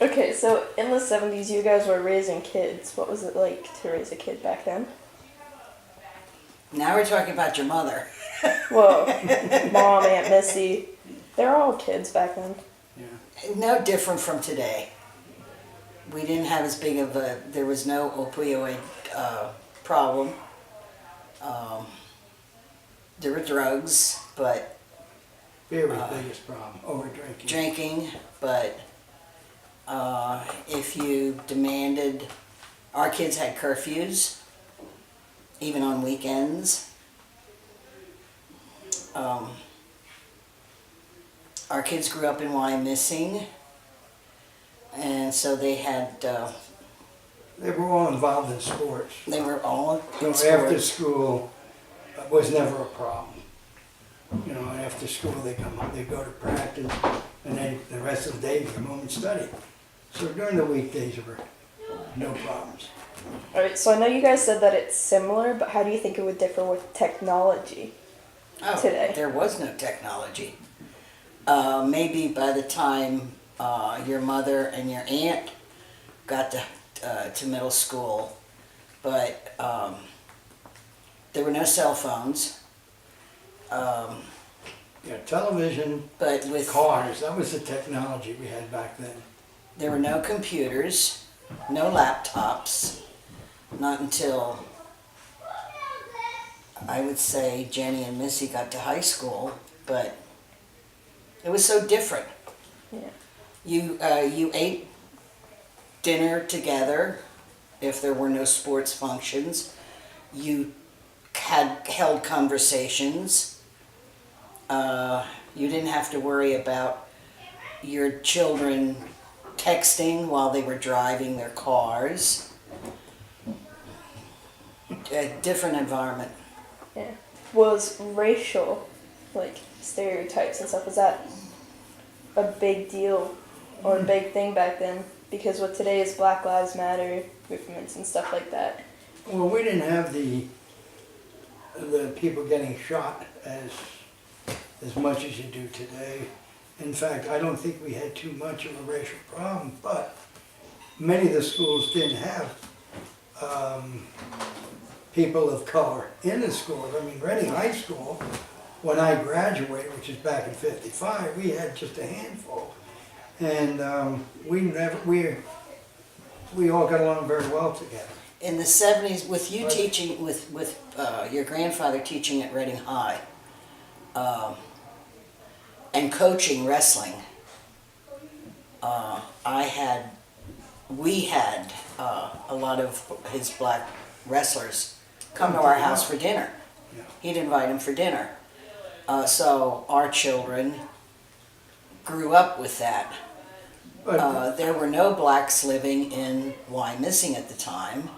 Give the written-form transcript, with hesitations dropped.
Okay, so in the 70s, you guys were raising kids. What was it like to raise a kid back then? Now we're talking about your mother. Whoa, Mom, Aunt Missy, they're all kids back then. Yeah. No different from today. We didn't have as big of a, there was no opioid problem. There were drugs, but Beer was the biggest problem, over drinking. drinking, but if you demanded, our kids had curfews, even on weekends. Our kids grew up in Wyomissing, and so they had, They were all involved in sports. they were all So in after sports. school was never a problem. You know, after school they come home, they go to practice, and then the rest of the day they come home and study. So during the weekdays there were no problems. Alright, so I know you guys said that it's similar, but how do you think it would differ with technology? Today. There was no technology. Maybe by the time your mother and your aunt got to middle school, but there were no cell phones. Yeah, television, But with cars, that was the technology we had back then. there were no computers, no laptops, not until I would say Jenny and Missy got to high school, but it was so different. Yeah. You ate dinner together if there were no sports functions. You had held conversations. You didn't have to worry about your children texting while they were driving their cars. A different environment. Yeah. Was racial, like, stereotypes and stuff, was that a big deal or a big thing back then? Because with today's Black Lives Matter movements and stuff like that. Well, we didn't have the people getting shot as much as you do today. In fact, I don't think we had too much of a racial problem, but many of the schools didn't have people of color in the schools. I mean, Reading High School, when I graduated, which is back in '55, we had just a handful. And we all got along very well together. In the 70s, with you teaching, with your grandfather teaching at Reading High, and coaching wrestling, we had a lot of his black wrestlers come to our house for dinner. Yeah. He'd invite them for dinner. So our children grew up with that. But There were no blacks living in Wyomissing at the time.